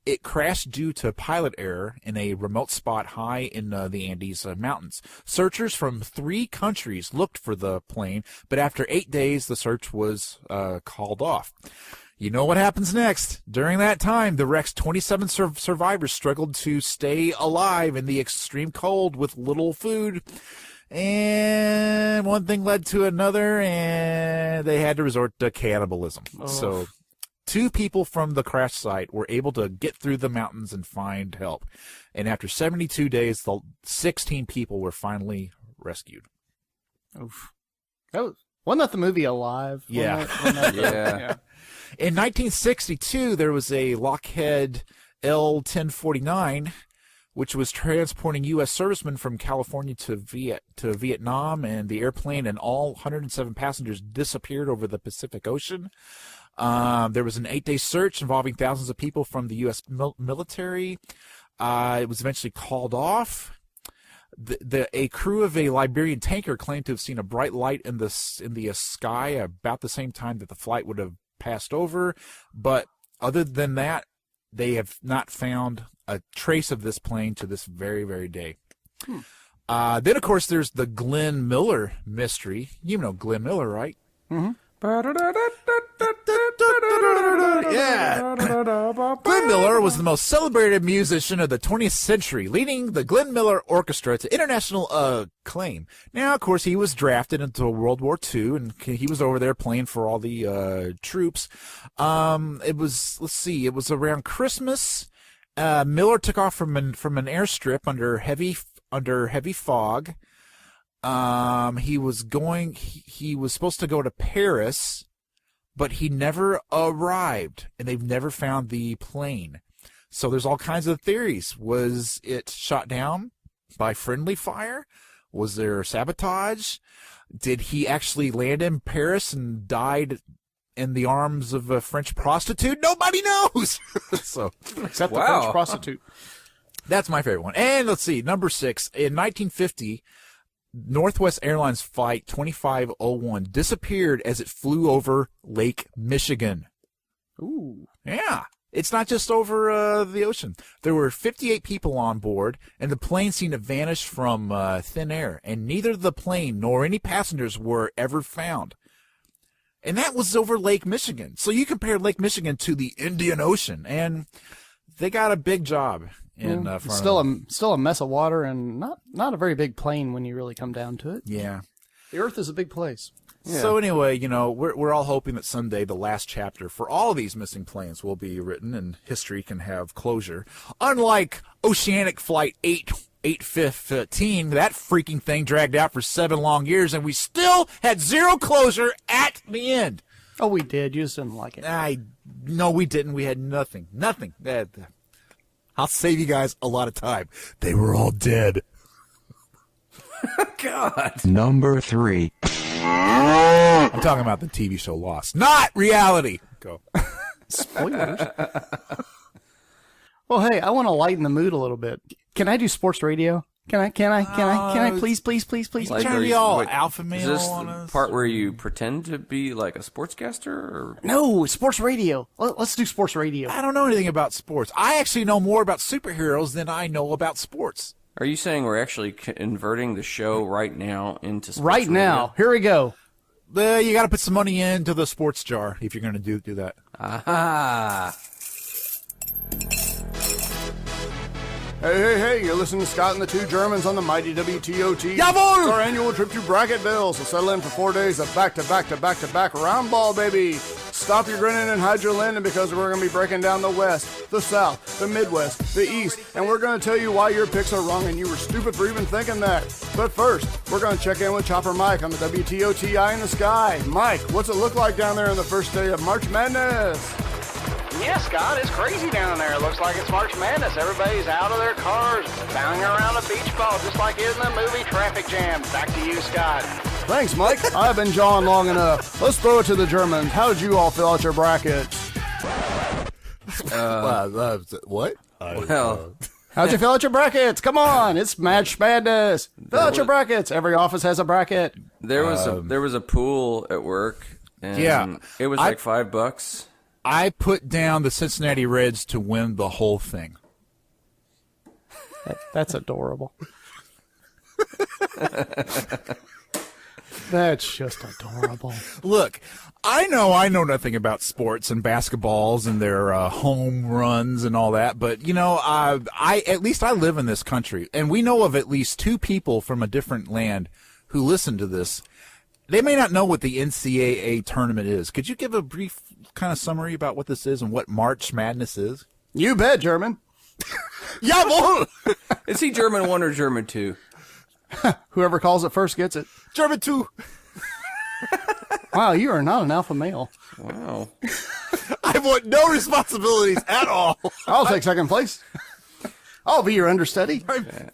It crashed due to pilot error in a remote spot high in the Andes Mountains. Searchers from 3 countries looked for the plane, but after 8 days, the search was called off. You know what happens next. During that time, the wreck's 27 survivors struggled to stay alive in the extreme cold with little food. And one thing led to another, and they had to resort to cannibalism. Oh. So 2 people from the crash site were able to get through the mountains and find help. And after 72 days, the 16 people were finally rescued. Oof. Wasn't that the movie Alive? Yeah. Yeah. In 1962, there was a Lockheed L-1049, which was transporting U.S. servicemen from California to Vietnam, and the airplane and all 107 passengers disappeared over the Pacific Ocean. There was an 8-day search involving thousands of people from the U.S. military. It was eventually called off. A crew of a Liberian tanker claimed to have seen a bright light in the sky about the same time that the flight would have passed over, but other than that, they have not found a trace of this plane to this very, very day. Then, of course, there's the Glenn Miller mystery. You know Glenn Miller, right? Mm-hmm. Yeah. Glenn Miller was the most celebrated musician of the 20th century, leading the Glenn Miller Orchestra to international acclaim. Now, of course, he was drafted into World War II, and he was over there playing for all the troops. It was around Christmas. Miller took off from an airstrip under heavy fog. He was supposed to go to Paris, but he never arrived, and they've never found the plane. So there's all kinds of theories. Was it shot down by friendly fire? Was there sabotage? Did he actually land in Paris and died in the arms of a French prostitute? Nobody knows. So, except the French prostitute. That's my favorite one. And let's see, number 6. In 1950, Northwest Airlines Flight 2501 disappeared as it flew over Lake Michigan. Ooh. Yeah. It's not just over the ocean. There were 58 people on board, and the plane seemed to vanish from thin air, and neither the plane nor any passengers were ever found. And that was over Lake Michigan. So you compare Lake Michigan to the Indian Ocean, and they got a big job in front of them. Still a mess of water, and not a very big plane when you really come down to it. Yeah. The Earth is a big place. Yeah. So anyway, we're all hoping that someday the last chapter for all of these missing planes will be written and history can have closure. Unlike Oceanic Flight 815, that freaking thing dragged out for 7 long years, and we still had zero closure at the end. Oh, we did. You just didn't like it. No, we didn't. We had nothing. Nothing. I'll save you guys a lot of time. They were all dead. God. Number 3. I'm talking about the TV show Lost, not reality. Go. Spoilers. Well, hey, I want to lighten the mood a little bit. Can I do sports radio? Can I please? Like, trying to be all alpha male is this on the us? part where you pretend to be like a sportscaster? Or? No, it's sports radio. Let's do sports radio. I don't know anything about sports. I actually know more about superheroes than I know about sports. Are you saying we're actually converting the show right now into sports Right radio? now. Here we go. You got to put some money into the sports jar if you're going to do that. Aha. Hey, you're listening to Scott and the Two Germans on the mighty WTOT. Jawohl! It's our annual trip to Bracketville, so settle in for 4 days of back-to-back round ball, baby. Stop your grinning and hide your linen because we're going to be breaking down the West, the South, the Midwest, the East, and we're going to tell you why your picks are wrong and you were stupid for even thinking that. But first, we're going to check in with Chopper Mike on the WTOT Eye in the Sky. Mike, what's it look like down there on the first day of March Madness? Yeah, Scott, it's crazy down there. It looks like it's March Madness. Everybody's out of their cars, bouncing around a beach ball, just like in the movie Traffic Jam. Back to you, Scott. Thanks, Mike. I've been jawing long enough. Let's throw it to the Germans. How did you all fill out your brackets? What? Well, How'd you fill out your brackets? Come on, it's March Madness. Fill out your brackets. Every office has a bracket. there was a pool at work, and Yeah. it was like $5. I put down the Cincinnati Reds to win the whole thing. That's adorable. That's just adorable. Look, I know nothing about sports and basketballs and their home runs and all that, but I at least I live in this country, and we know of at least 2 people from a different land who listen to this. They may not know what the NCAA tournament is. Could you give a brief kind of summary about what this is and what March Madness is? You bet, German. Jawohl! Is he German 1 or German 2? Whoever calls it first gets it. German 2. Wow, you are not an alpha male. Wow. I want no responsibilities at all. I'll take second place. I'll be your understudy.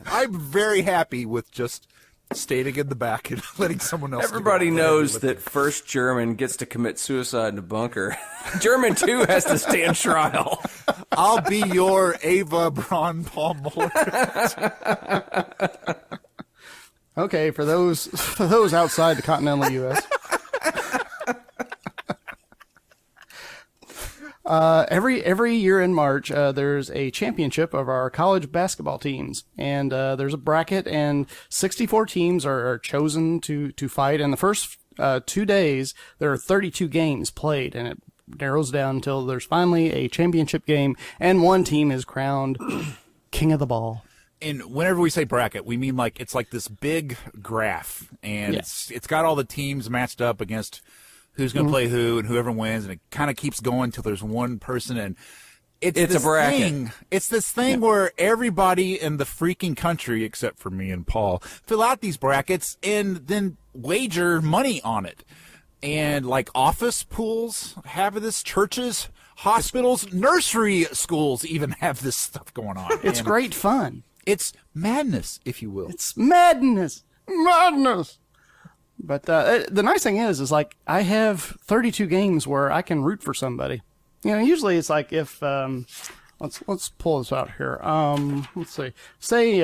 I'm very happy with just standing in the back and letting someone else. Everybody knows that first German gets to commit suicide in a bunker. German 2 has to stand trial. I'll be your Ava Braun Paul Muller. Okay, for those outside the continental U.S. Every year in March, there's a championship of our college basketball teams, and there's a bracket, and 64 teams are chosen to fight. And the first 2 days, there are 32 games played, and it narrows down until there's finally a championship game, and one team is crowned king of the ball. And whenever we say bracket, we mean like it's like this big graph, and it's got all the teams matched up against who's going to play who, and whoever wins, and it kind of keeps going until there's one person, and it's a bracket. It's this thing where everybody in the freaking country, except for me and Paul, fill out these brackets and then wager money on it. And like office pools have this, churches, hospitals, nursery schools even have this stuff going on. It's great fun. It's madness, if you will. It's madness. Madness. But the nice thing is like I have 32 games where I can root for somebody. Usually it's like if let's pull this out here. Let's see. Say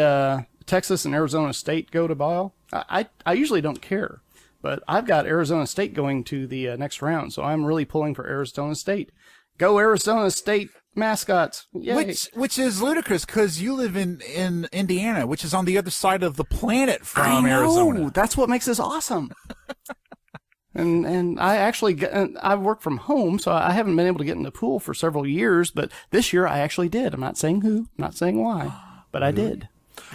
Texas and Arizona State go to ball, I usually don't care. But I've got Arizona State going to the next round, so I'm really pulling for Arizona State. Go Arizona State mascots. Yay. Which is ludicrous because you live in Indiana, which is on the other side of the planet from Arizona. That's what makes this awesome. And I actually I work from home, so I haven't been able to get in the pool for several years, but this year I actually did. I'm not saying who, I'm not saying why, but I did.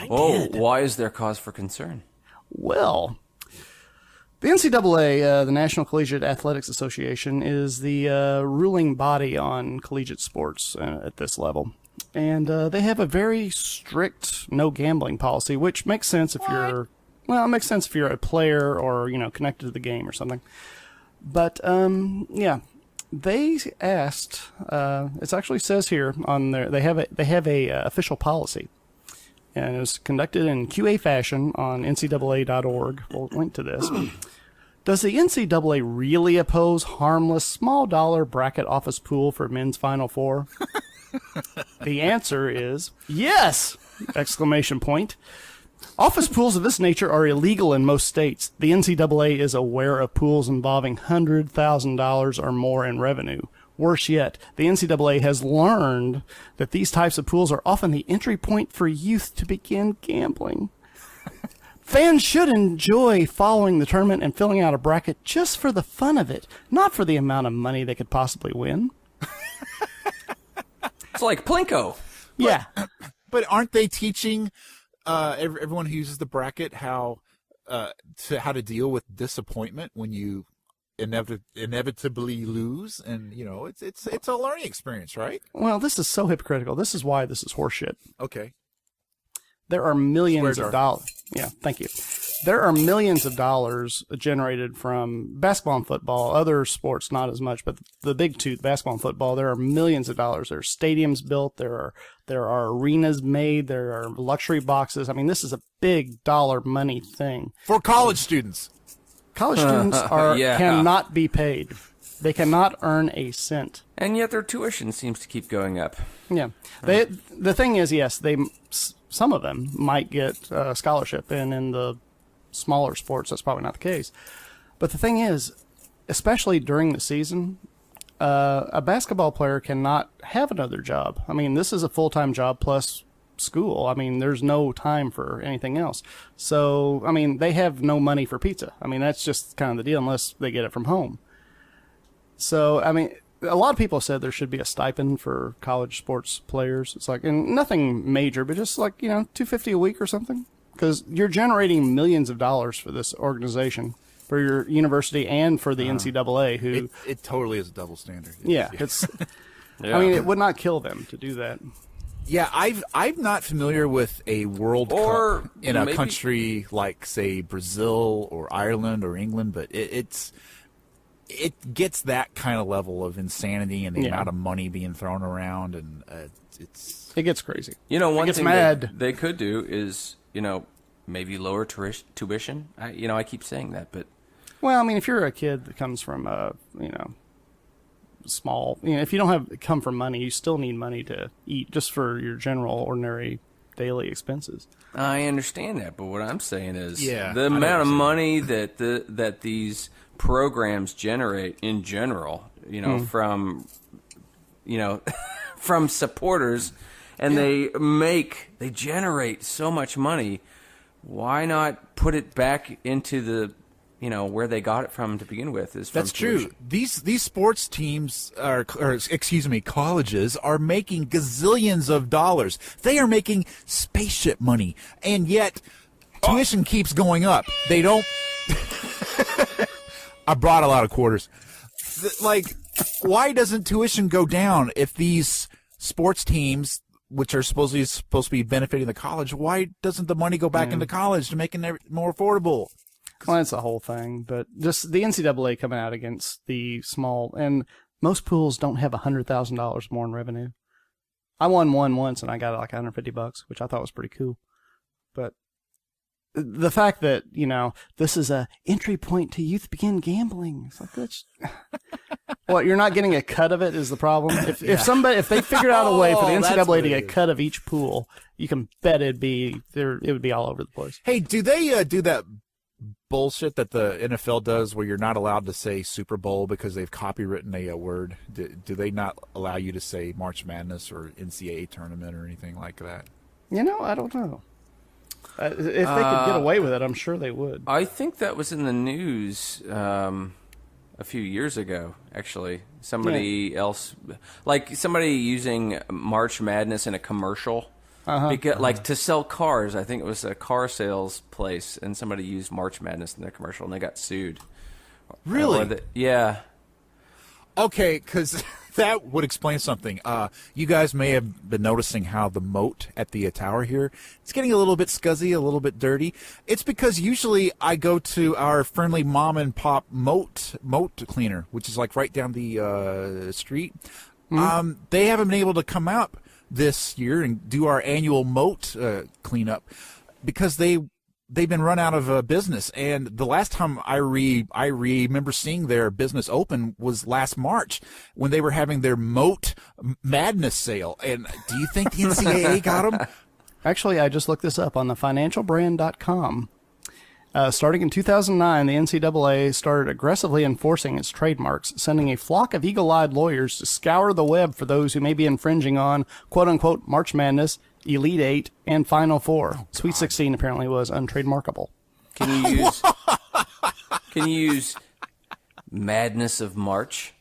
Why is there cause for concern? Well, the NCAA, the National Collegiate Athletics Association, is the ruling body on collegiate sports at this level. And they have a very strict no gambling policy, which makes sense if you're, well, it makes sense if you're a player or, connected to the game or something. But, yeah, they asked, it actually says here on their, they have a official policy. And it was conducted in QA fashion on NCAA.org. We'll link to this. Does the NCAA really oppose harmless, small-dollar bracket office pool for men's Final Four? The answer is yes! Exclamation point. Office pools of this nature are illegal in most states. The NCAA is aware of pools involving $100,000 or more in revenue. Worse yet, the NCAA has learned that these types of pools are often the entry point for youth to begin gambling. Fans should enjoy following the tournament and filling out a bracket just for the fun of it, not for the amount of money they could possibly win. It's like Plinko. Yeah. But aren't they teaching everyone who uses the bracket how to deal with disappointment when you inevitably lose? And it's a learning experience, right? Well, this is so hypocritical. This is why this is horseshit. Okay. There are millions of dollars. Yeah, thank you. There are millions of dollars generated from basketball and football. Other sports, not as much, but the big two, basketball and football, there are millions of dollars. There are stadiums built. There are arenas made. There are luxury boxes. I mean, this is a big dollar money thing. For college students. College students cannot be paid. They cannot earn a cent. And yet their tuition seems to keep going up. Yeah. The thing is, yes, some of them might get a scholarship, and in the smaller sports, that's probably not the case. But the thing is, especially during the season, a basketball player cannot have another job. I mean, this is a full-time job plus school. I mean, there's no time for anything else. So, I mean, they have no money for pizza. I mean, that's just kind of the deal unless they get it from home. So, I mean, a lot of people said there should be a stipend for college sports players. It's like, and nothing major, but just like, $250 a week or something. Because you're generating millions of dollars for this organization, for your university and for the NCAA, who... It totally is a double standard. Yeah, it's... I mean, it would not kill them to do that. Yeah, I'm not familiar with a World Cup in a country like, say, Brazil or Ireland or England, but it gets that kind of level of insanity and the amount of money being thrown around, and it gets crazy. One thing they could do is, maybe lower tuition. I keep saying that, but... Well, I mean, if you're a kid that comes from small, if you don't come from money, you still need money to eat just for your general, ordinary, daily expenses. I understand that, but what I'm saying is the amount of money that these programs generate in general, from from supporters, and they generate so much money. Why not put it back into the where they got it from to begin with? That's true. These sports teams colleges are making gazillions of dollars. They are making spaceship money, and yet tuition keeps going up. They don't. I brought a lot of quarters. Why doesn't tuition go down if these sports teams, which are supposed to be benefiting the college, why doesn't the money go back into college to making it more affordable? Well, that's the whole thing, but just the NCAA coming out against the small, and most pools don't have $100,000 more in revenue. I won one once, and I got like $150, which I thought was pretty cool. But the fact that, this is a entry point to youth begin gambling. It's like, that's... What, you're not getting a cut of it is the problem? If they figured out a way for the NCAA to get a cut of each pool, you can bet it would be all over the place. Hey, do they do that bullshit that the NFL does where you're not allowed to say Super Bowl because they've copywritten a word? Do they not allow you to say March Madness or NCAA tournament or anything like that? I don't know. If they could get away with it, I'm sure they would. I think that was in the news a few years ago, actually. Somebody else, like somebody using March Madness in a commercial. Because, like, to sell cars. I think it was a car sales place, and somebody used March Madness in their commercial, and they got sued. Really? Yeah. Okay, because that would explain something. You guys may have been noticing how the moat at the tower here, it's getting a little bit scuzzy, a little bit dirty. It's because usually I go to our friendly mom and pop moat cleaner, which is like right down the street. Mm-hmm. They haven't been able to come out this year and do our annual moat cleanup because they've been run out of business. And the last time I remember seeing their business open was last March when they were having their Moat Madness sale. And do you think the NCAA got them? Actually, I just looked this up on the financialbrand.com. Starting in 2009, the NCAA started aggressively enforcing its trademarks, sending a flock of eagle-eyed lawyers to scour the web for those who may be infringing on, quote-unquote, March Madness, Elite Eight, and Final Four. Sweet 16 apparently was untrademarkable. Can you use Madness of March?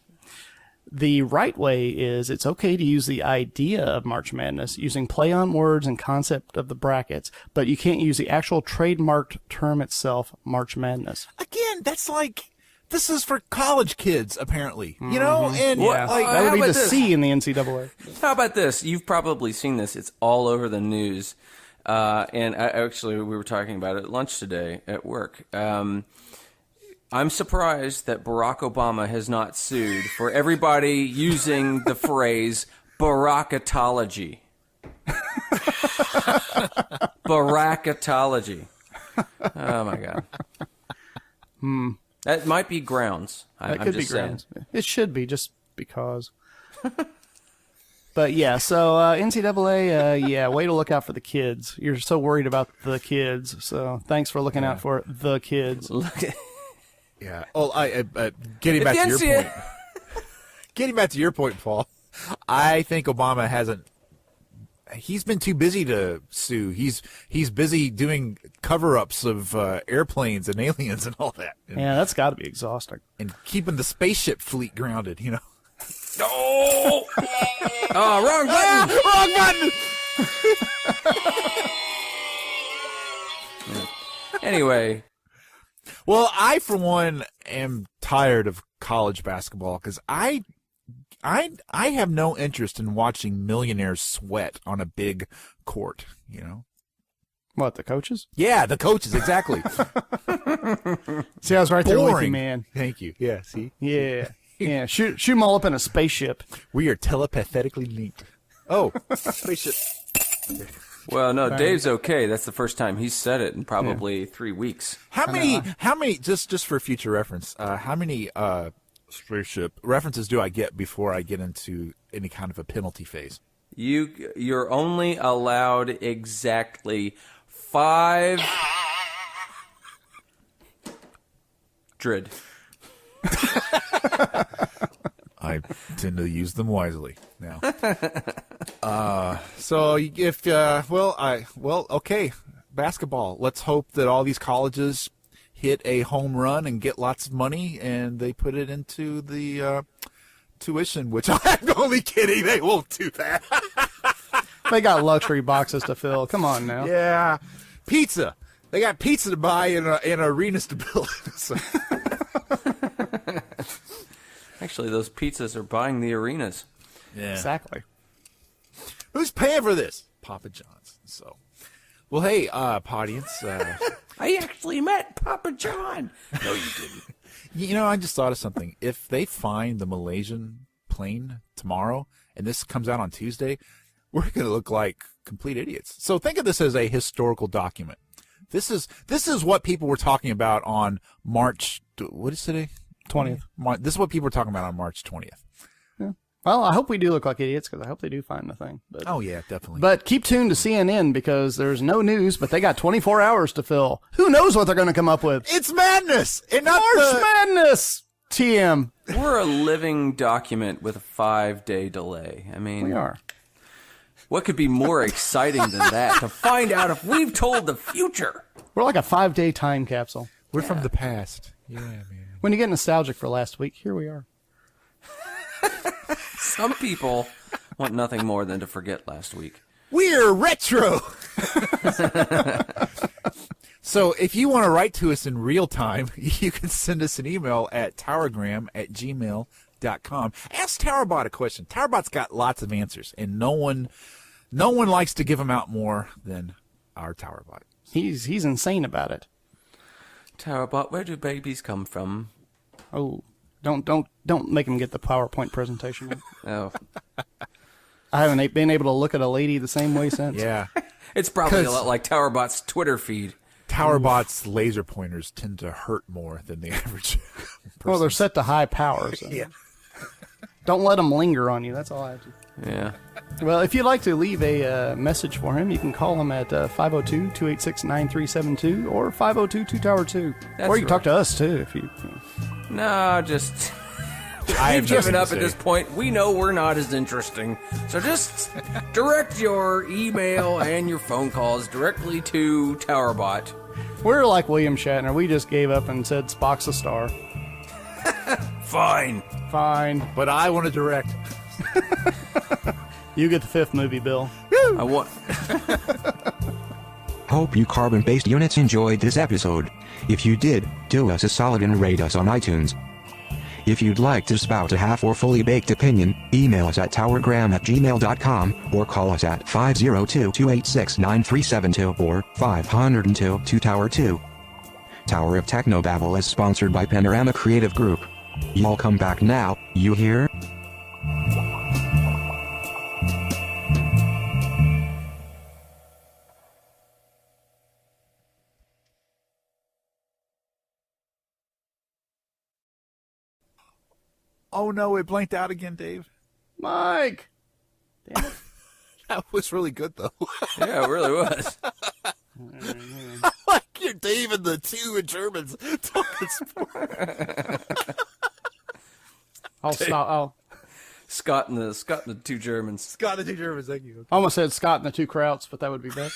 The right way is it's okay to use the idea of March Madness using play on words and concept of the brackets, but you can't use the actual trademarked term itself, March Madness. Again, that's like, this is for college kids, apparently. You know? And that would be the C in the NCAA. How about this? You've probably seen this. It's all over the news. And we were talking about it at lunch today at work. I'm surprised that Barack Obama has not sued for everybody using the phrase Barackatology. Barackatology. Oh, my God. That might be grounds. That could be grounds. It should be, just because. But, yeah, so NCAA, way to look out for the kids. You're so worried about the kids, so thanks for looking out for the kids. Yeah. Oh, getting back to your point. Getting back to your point, Paul. I think Obama hasn't. He's been too busy to sue. He's busy doing cover-ups of airplanes and aliens and all that. And, that's got to be exhausting. And keeping the spaceship fleet grounded, you know. No. Oh, wrong button. Wrong button. Anyway. Well, I, for one, am tired of college basketball because I have no interest in watching millionaires sweat on a big court, you know? What, the coaches? Yeah, the coaches, exactly. See, I was right there with you, man. Thank you. Yeah, see? Yeah. Yeah, shoot them all up in a spaceship. We are telepathically linked. Oh, spaceship. Well, no, Dave's okay. That's the first time he's said it in probably 3 weeks. How many, just for future reference, how many spaceship references do I get before I get into any kind of a penalty phase? You're only allowed exactly 5 Drid. I tend to use them wisely now. So if okay, basketball. Let's hope that all these colleges hit a home run and get lots of money, and they put it into the tuition. Which I'm only kidding. They won't do that. They got luxury boxes to fill. Come on now. Yeah, pizza. They got pizza to buy and arenas to build. So. Actually, those pizzas are buying the arenas. Yeah. Exactly. Who's paying for this? Papa John's. So, well, hey, audience. I actually met Papa John. No, you didn't. You know, I just thought of something. If they find the Malaysian plane tomorrow, and this comes out on Tuesday, we're going to look like complete idiots. So think of this as a historical document. This is what people were talking about on March. What is today? 20th. This is what people were talking about on March 20th. Yeah. Well, I hope we do look like idiots because I hope they do find the thing. But, oh yeah, definitely. But keep tuned to CNN because there's no news, but they got 24 hours to fill. Who knows what they're going to come up with? It's madness. And not March Madness. TM. We're a living document with a 5-day delay. I mean, We are. what could be more exciting than that? To find out if we've told the future. We're like a 5-day time capsule. We're from the past. Yeah, man. When you get nostalgic for last week, here we are. Some people want nothing more than to forget last week. We're retro. So if you want to write to us in real time, you can send us an email at towergram@gmail.com. Ask Towerbot a question. Towerbot's got lots of answers, and no one likes to give them out more than our Towerbot. He's insane about it. Towerbot, where do babies come from? Oh, don't make him get the PowerPoint presentation. Oh. I haven't been able to look at a lady the same way since. Yeah. It's probably a lot like Towerbot's Twitter feed. Towerbot's laser pointers tend to hurt more than the average person. Well, they're set to high power. So. Yeah. Don't let them linger on you. That's all I have to. Yeah. Well, if you'd like to leave a message for him, you can call him at 502-286-9372 or 502-2-TOWER-2. Or you can talk to us, too, if you... No, just... I've given up at this point. We know we're not as interesting. So just direct your email and your phone calls directly to Towerbot. We're like William Shatner. We just gave up and said Spock's a star. Fine. But I want to direct. You get the 5th movie, Bill. I want... Hope you carbon-based units enjoyed this episode. If you did, do us a solid and rate us on iTunes. If you'd like to spout a half or fully baked opinion, email us at towergram@gmail.com or call us at 502-286-9372 or 502-2-TOWER-2. Tower of Technobabble is sponsored by Panorama Creative Group. Y'all come back now, you hear? Oh no, it blanked out again, Dave. Mike! Damn it. That was really good, though. Yeah, it really was. I like your Dave and the two Germans talking sport. I'll stop. Scott and the two Germans. Scott and the two Germans, thank you. I almost said Scott and the 2 Krauts, but that would be better.